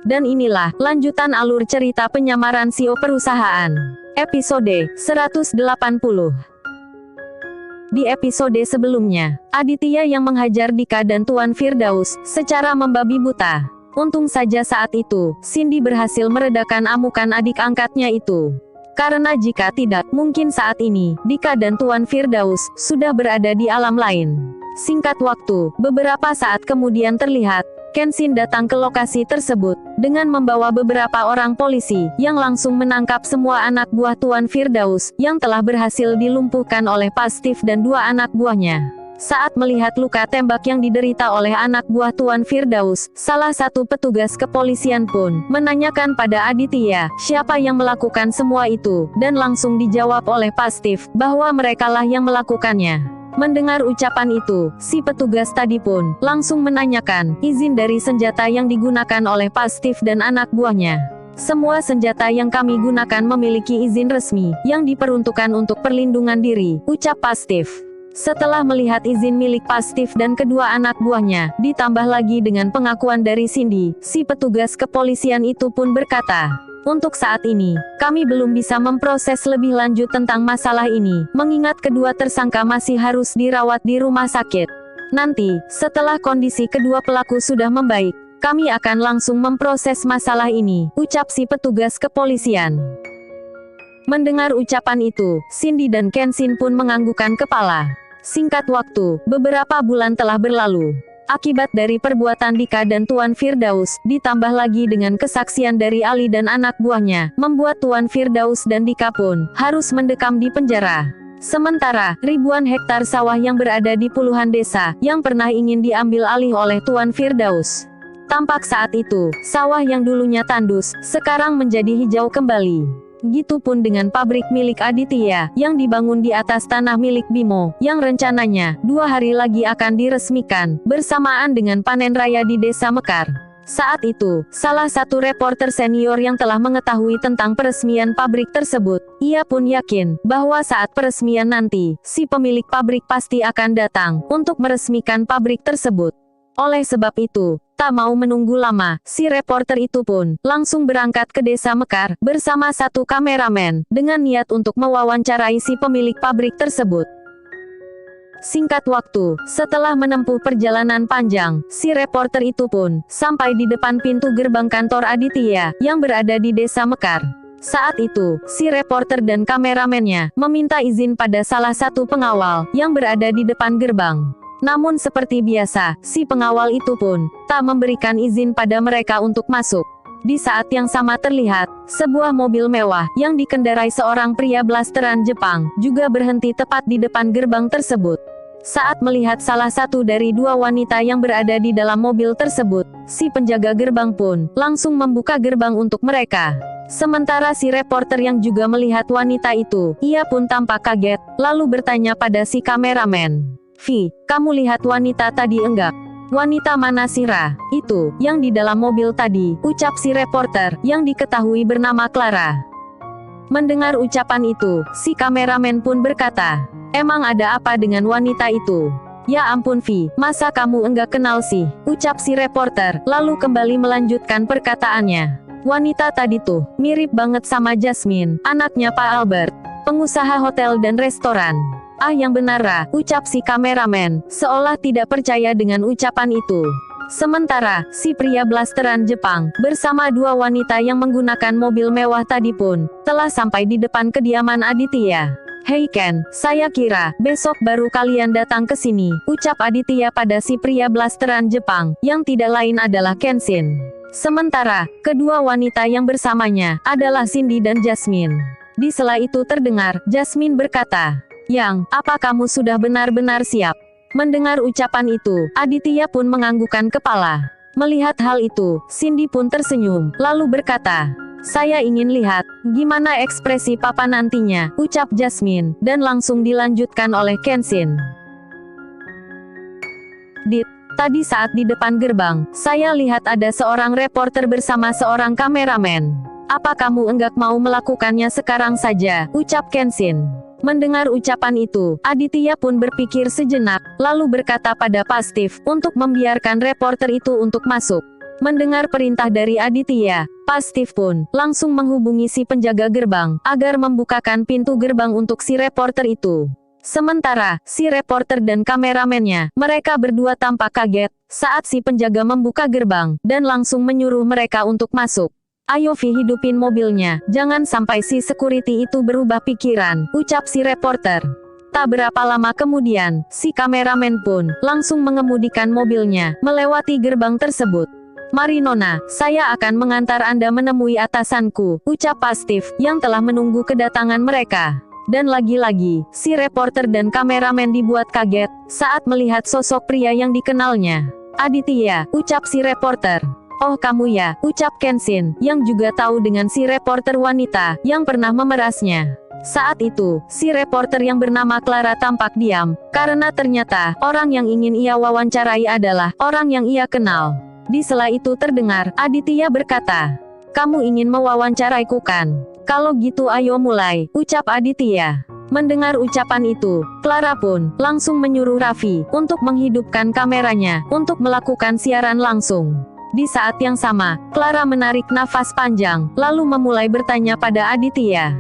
Dan inilah lanjutan alur cerita penyamaran CEO perusahaan. Episode 180. Di episode sebelumnya, Aditya yang menghajar Dika dan Tuan Firdaus secara membabi buta. Untung saja saat itu, Cindy berhasil meredakan amukan adik angkatnya itu. Karena jika tidak, mungkin saat ini, Dika dan Tuan Firdaus sudah berada di alam lain. Singkat waktu, beberapa saat kemudian terlihat, Kenshin datang ke lokasi tersebut, dengan membawa beberapa orang polisi, yang langsung menangkap semua anak buah Tuan Firdaus, yang telah berhasil dilumpuhkan oleh Pastif dan dua anak buahnya. Saat melihat luka tembak yang diderita oleh anak buah Tuan Firdaus, salah satu petugas kepolisian pun menanyakan pada Aditya, siapa yang melakukan semua itu, dan langsung dijawab oleh Pastif, bahwa merekalah yang melakukannya. Mendengar ucapan itu, si petugas tadi pun langsung menanyakan izin dari senjata yang digunakan oleh Pastif dan anak buahnya. Semua senjata yang kami gunakan memiliki izin resmi yang diperuntukkan untuk perlindungan diri, ucap Pastif. Setelah melihat izin milik Pastif dan kedua anak buahnya, ditambah lagi dengan pengakuan dari Cindy, si petugas kepolisian itu pun berkata, untuk saat ini, kami belum bisa memproses lebih lanjut tentang masalah ini, mengingat kedua tersangka masih harus dirawat di rumah sakit. Nanti, setelah kondisi kedua pelaku sudah membaik, kami akan langsung memproses masalah ini, ucap si petugas kepolisian. Mendengar ucapan itu, Cindy dan Kenshin pun menganggukkan kepala. Singkat waktu, beberapa bulan telah berlalu. Akibat dari perbuatan Dika dan Tuan Firdaus, ditambah lagi dengan kesaksian dari Ali dan anak buahnya, membuat Tuan Firdaus dan Dika pun harus mendekam di penjara. Sementara, ribuan hektar sawah yang berada di puluhan desa, yang pernah ingin diambil alih oleh Tuan Firdaus. Tampak saat itu, sawah yang dulunya tandus, sekarang menjadi hijau kembali. Gitupun dengan pabrik milik Aditya, yang dibangun di atas tanah milik Bimo, yang rencananya 2 hari lagi akan diresmikan, bersamaan dengan panen raya di desa Mekar. Saat itu, salah satu reporter senior yang telah mengetahui tentang peresmian pabrik tersebut, ia pun yakin, bahwa saat peresmian nanti, si pemilik pabrik pasti akan datang, untuk meresmikan pabrik tersebut. Oleh sebab itu, tak mau menunggu lama, si reporter itu pun langsung berangkat ke desa Mekar bersama satu kameramen dengan niat untuk mewawancarai si pemilik pabrik tersebut. Singkat waktu, setelah menempuh perjalanan panjang, si reporter itu pun sampai di depan pintu gerbang kantor Aditya yang berada di desa Mekar. Saat itu, si reporter dan kameramennya meminta izin pada salah satu pengawal yang berada di depan gerbang. Namun seperti biasa, si pengawal itu pun tak memberikan izin pada mereka untuk masuk. Di saat yang sama terlihat, sebuah mobil mewah yang dikendarai seorang pria blasteran Jepang juga berhenti tepat di depan gerbang tersebut. Saat melihat salah satu dari dua wanita yang berada di dalam mobil tersebut, si penjaga gerbang pun langsung membuka gerbang untuk mereka. Sementara si reporter yang juga melihat wanita itu, ia pun tampak kaget, lalu bertanya pada si kameramen. Vi, kamu lihat wanita tadi enggak? Wanita mana Sira? Itu, yang di dalam mobil tadi, ucap si reporter, yang diketahui bernama Clara. Mendengar ucapan itu, si kameramen pun berkata, emang ada apa dengan wanita itu? Ya ampun Vi, masa kamu enggak kenal sih? Ucap si reporter, lalu kembali melanjutkan perkataannya. Wanita tadi tuh, mirip banget sama Jasmine, anaknya Pak Albert, pengusaha hotel dan restoran. Ah yang benar ucap si kameramen, seolah tidak percaya dengan ucapan itu. Sementara, si pria blasteran Jepang, bersama dua wanita yang menggunakan mobil mewah tadi pun, telah sampai di depan kediaman Aditya. Hei Ken, saya kira, besok baru kalian datang ke sini, ucap Aditya pada si pria blasteran Jepang, yang tidak lain adalah Kenshin. Sementara, kedua wanita yang bersamanya, adalah Cindy dan Jasmine. Di sela itu terdengar, Jasmine berkata, Yang, apa kamu sudah benar-benar siap? Mendengar ucapan itu, Aditya pun menganggukkan kepala. Melihat hal itu, Cindy pun tersenyum, lalu berkata, saya ingin lihat, gimana ekspresi papa nantinya, ucap Jasmine, dan langsung dilanjutkan oleh Kenshin. Dit, tadi saat di depan gerbang, saya lihat ada seorang reporter bersama seorang kameramen. Apa kamu enggak mau melakukannya sekarang saja, ucap Kenshin. Mendengar ucapan itu, Aditya pun berpikir sejenak, lalu berkata pada Pastif, untuk membiarkan reporter itu untuk masuk. Mendengar perintah dari Aditya, Pak Steve pun langsung menghubungi si penjaga gerbang agar membukakan pintu gerbang untuk si reporter itu. Sementara, si reporter dan kameramennya, mereka berdua tampak kaget saat si penjaga membuka gerbang dan langsung menyuruh mereka untuk masuk. "Ayo Vi, hidupin mobilnya, jangan sampai si security itu berubah pikiran," ucap si reporter. Tak berapa lama kemudian, si kameramen pun langsung mengemudikan mobilnya melewati gerbang tersebut. "Mari Nona, saya akan mengantar Anda menemui atasanku," ucap Pak Steve yang telah menunggu kedatangan mereka. Dan lagi-lagi, si reporter dan kameramen dibuat kaget saat melihat sosok pria yang dikenalnya. "Aditya," ucap si reporter. "Oh kamu ya," ucap Kenshin, yang juga tahu dengan si reporter wanita yang pernah memerasnya. Saat itu, si reporter yang bernama Clara tampak diam, karena ternyata orang yang ingin ia wawancarai adalah orang yang ia kenal. Di sela itu terdengar, Aditya berkata, "Kamu ingin mewawancaraiku kan? Kalau gitu ayo mulai," ucap Aditya. Mendengar ucapan itu, Clara pun langsung menyuruh Raffi untuk menghidupkan kameranya untuk melakukan siaran langsung. Di saat yang sama, Clara menarik nafas panjang, lalu memulai bertanya pada Aditya.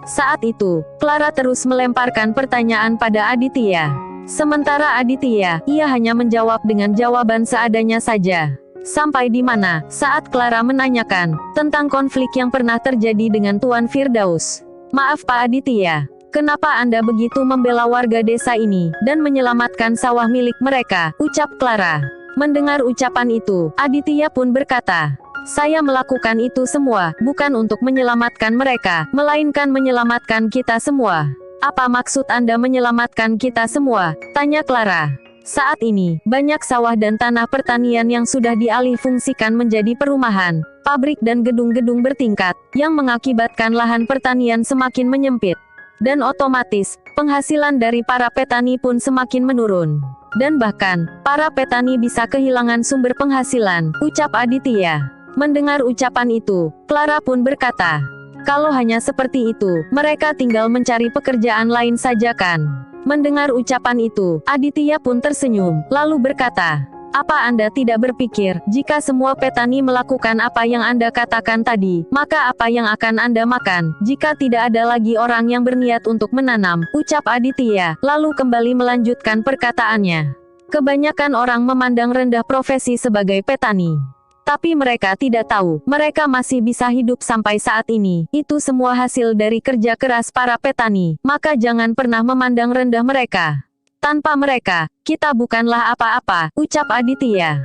Saat itu, Clara terus melemparkan pertanyaan pada Aditya. Sementara Aditya, ia hanya menjawab dengan jawaban seadanya saja. Sampai di mana, saat Clara menanyakan tentang konflik yang pernah terjadi dengan Tuan Firdaus. "Maaf Pak Aditya, kenapa Anda begitu membela warga desa ini, dan menyelamatkan sawah milik mereka," ucap Clara. Mendengar ucapan itu, Aditya pun berkata, "Saya melakukan itu semua, bukan untuk menyelamatkan mereka, melainkan menyelamatkan kita semua." "Apa maksud Anda menyelamatkan kita semua?" tanya Clara. Saat ini, banyak sawah dan tanah pertanian yang sudah dialihfungsikan menjadi perumahan, pabrik dan gedung-gedung bertingkat, yang mengakibatkan lahan pertanian semakin menyempit. Dan otomatis, penghasilan dari para petani pun semakin menurun. Dan bahkan, para petani bisa kehilangan sumber penghasilan, ucap Aditya. Mendengar ucapan itu, Clara pun berkata, "Kalau hanya seperti itu, mereka tinggal mencari pekerjaan lain saja kan?" Mendengar ucapan itu, Aditya pun tersenyum, lalu berkata, "Apa Anda tidak berpikir, jika semua petani melakukan apa yang Anda katakan tadi, maka apa yang akan Anda makan, jika tidak ada lagi orang yang berniat untuk menanam?" ucap Aditya, lalu kembali melanjutkan perkataannya. "Kebanyakan orang memandang rendah profesi sebagai petani. Tapi mereka tidak tahu, mereka masih bisa hidup sampai saat ini. Itu semua hasil dari kerja keras para petani, maka jangan pernah memandang rendah mereka. Tanpa mereka, kita bukanlah apa-apa," ucap Aditya.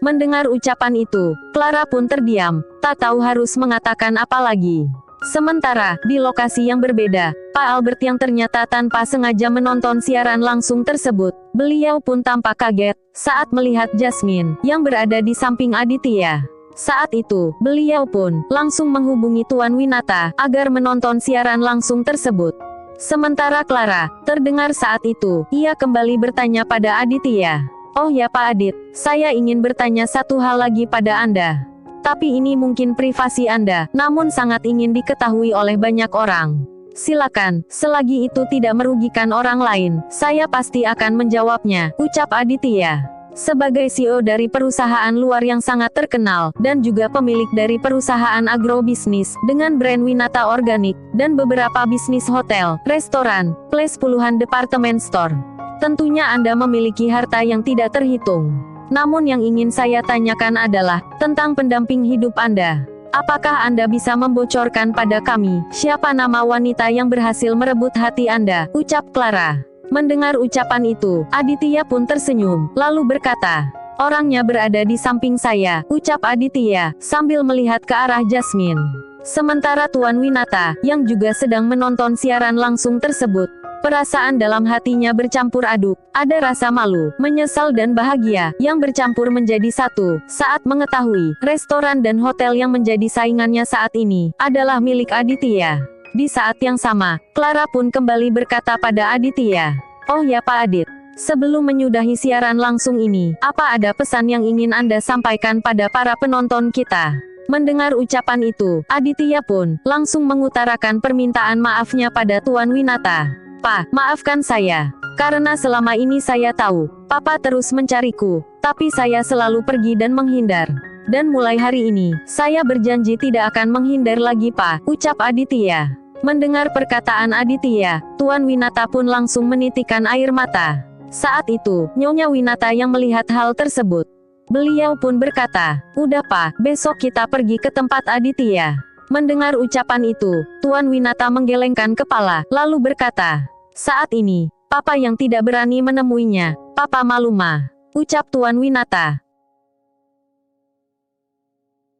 Mendengar ucapan itu, Clara pun terdiam, tak tahu harus mengatakan apa lagi. Sementara, di lokasi yang berbeda, Pak Albert yang ternyata tanpa sengaja menonton siaran langsung tersebut, beliau pun tampak kaget saat melihat Jasmine yang berada di samping Aditya. Saat itu, beliau pun langsung menghubungi Tuan Winata agar menonton siaran langsung tersebut. Sementara Clara terdengar saat itu, ia kembali bertanya pada Aditya. "Oh ya Pak Adit, saya ingin bertanya satu hal lagi pada Anda. Tapi ini mungkin privasi Anda, namun sangat ingin diketahui oleh banyak orang. Silakan, selagi itu tidak merugikan orang lain, saya pasti akan menjawabnya," ucap Aditya. Sebagai CEO dari perusahaan luar yang sangat terkenal, dan juga pemilik dari perusahaan agrobisnis, dengan brand Winata Organik, dan beberapa bisnis hotel, restoran, plus puluhan departemen store. Tentunya Anda memiliki harta yang tidak terhitung. Namun yang ingin saya tanyakan adalah, tentang pendamping hidup Anda. Apakah Anda bisa membocorkan pada kami, siapa nama wanita yang berhasil merebut hati Anda, ucap Clara. Mendengar ucapan itu, Aditya pun tersenyum, lalu berkata, "Orangnya berada di samping saya," ucap Aditya, sambil melihat ke arah Jasmine. Sementara Tuan Winata, yang juga sedang menonton siaran langsung tersebut, perasaan dalam hatinya bercampur aduk, ada rasa malu, menyesal dan bahagia, yang bercampur menjadi satu, saat mengetahui, restoran dan hotel yang menjadi saingannya saat ini, adalah milik Aditya. Di saat yang sama, Clara pun kembali berkata pada Aditya, "Oh ya Pak Adit, sebelum menyudahi siaran langsung ini, apa ada pesan yang ingin Anda sampaikan pada para penonton kita?" Mendengar ucapan itu, Aditya pun langsung mengutarakan permintaan maafnya pada Tuan Winata. "Pak, maafkan saya. Karena selama ini saya tahu, Papa terus mencariku, Tapi saya selalu pergi dan menghindar. Dan mulai hari ini, saya berjanji tidak akan menghindar lagi Pak, ucap Aditya. Mendengar perkataan Aditya, Tuan Winata pun langsung menitikkan air mata. Saat itu, Nyonya Winata yang melihat hal tersebut. Beliau pun berkata, udah Pak, besok kita pergi ke tempat Aditya. Mendengar ucapan itu, Tuan Winata menggelengkan kepala, lalu berkata, saat ini, Papa yang tidak berani menemuinya, Papa malu mah, ucap Tuan Winata.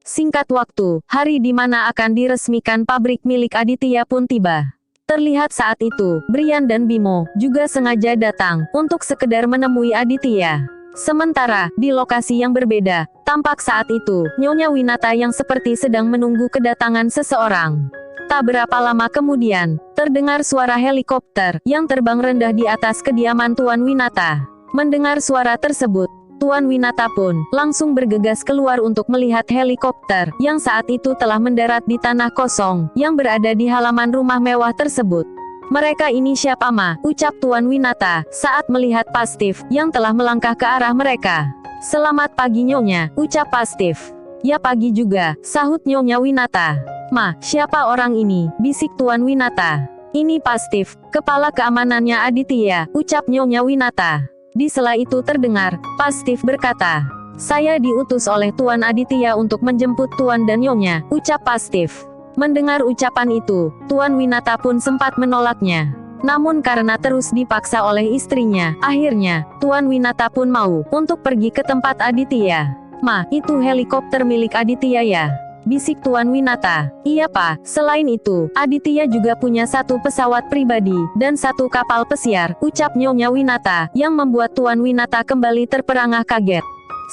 Singkat waktu, hari di mana akan diresmikan pabrik milik Aditya pun tiba. Terlihat saat itu, Brian dan Bimo juga sengaja datang untuk sekedar menemui Aditya. Sementara, di lokasi yang berbeda, tampak saat itu, Nyonya Winata yang seperti sedang menunggu kedatangan seseorang. Tak berapa lama kemudian, terdengar suara helikopter yang terbang rendah di atas kediaman Tuan Winata. Mendengar suara tersebut, Tuan Winata pun langsung bergegas keluar untuk melihat helikopter yang saat itu telah mendarat di tanah kosong yang berada di halaman rumah mewah tersebut. Mereka ini siapa Ma? Ucap Tuan Winata saat melihat Pastif yang telah melangkah ke arah mereka. Selamat pagi Nyonya, ucap Pastif. Ya pagi juga, sahut Nyonya Winata. Ma, siapa orang ini? Bisik Tuan Winata. Ini Pastif, kepala keamanannya Aditya, ucap Nyonya Winata. Di sela itu terdengar, Pastif berkata, saya diutus oleh Tuan Aditya untuk menjemput Tuan dan Nyonya, ucap Pastif. Mendengar ucapan itu, Tuan Winata pun sempat menolaknya. Namun karena terus dipaksa oleh istrinya, akhirnya, Tuan Winata pun mau untuk pergi ke tempat Aditya. Ma, itu helikopter milik Aditya ya? Bisik Tuan Winata. Iya Pak, selain itu, Aditya juga punya satu pesawat pribadi, dan satu kapal pesiar, ucap Nyonya Winata, yang membuat Tuan Winata kembali terperangah kaget.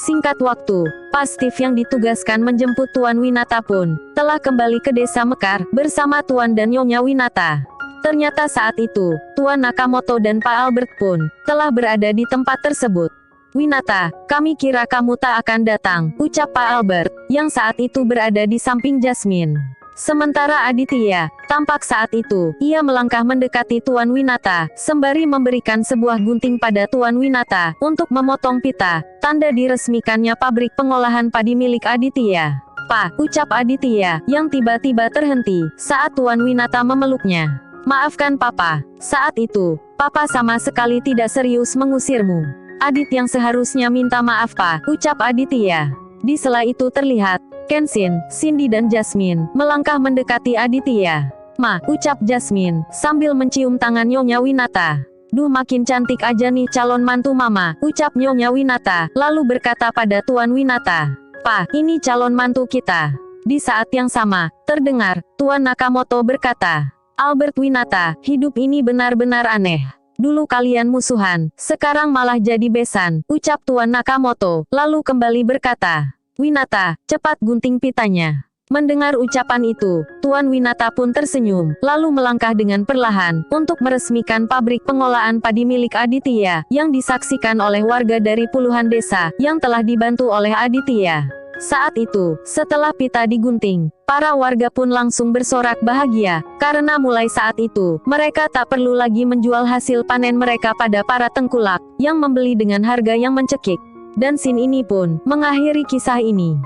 Singkat waktu, Pastif yang ditugaskan menjemput Tuan Winata pun, telah kembali ke desa Mekar, bersama Tuan dan Nyonya Winata. Ternyata saat itu, Tuan Nakamoto dan Pak Albert pun, telah berada di tempat tersebut. Winata, kami kira kamu tak akan datang, ucap Pak Albert, yang saat itu berada di samping Jasmine. Sementara Aditya, tampak saat itu, ia melangkah mendekati Tuan Winata, sembari memberikan sebuah gunting pada Tuan Winata, untuk memotong pita, tanda diresmikannya pabrik pengolahan padi milik Aditya. Pak, ucap Aditya, yang tiba-tiba terhenti, saat Tuan Winata memeluknya. Maafkan Papa, saat itu, Papa sama sekali tidak serius mengusirmu. Adit yang seharusnya minta maaf Pak, ucap Aditya. Di sela itu terlihat, Kenshin, Cindy dan Jasmine, melangkah mendekati Aditya. Ma, ucap Jasmine, sambil mencium tangan Nyonya Winata. Duh makin cantik aja nih calon mantu Mama, ucap Nyonya Winata, lalu berkata pada Tuan Winata. Pa, ini calon mantu kita. Di saat yang sama, terdengar, Tuan Nakamoto berkata, Albert Winata, hidup ini benar-benar aneh. Dulu kalian musuhan, sekarang malah jadi besan, ucap Tuan Nakamoto, lalu kembali berkata, Winata, cepat gunting pitanya. Mendengar ucapan itu, Tuan Winata pun tersenyum, lalu melangkah dengan perlahan, untuk meresmikan pabrik pengolahan padi milik Aditya, yang disaksikan oleh warga dari puluhan desa, yang telah dibantu oleh Aditya. Saat itu, setelah pita digunting, para warga pun langsung bersorak bahagia, karena mulai saat itu, mereka tak perlu lagi menjual hasil panen mereka pada para tengkulak, yang membeli dengan harga yang mencekik. Dan scene ini pun, mengakhiri kisah ini.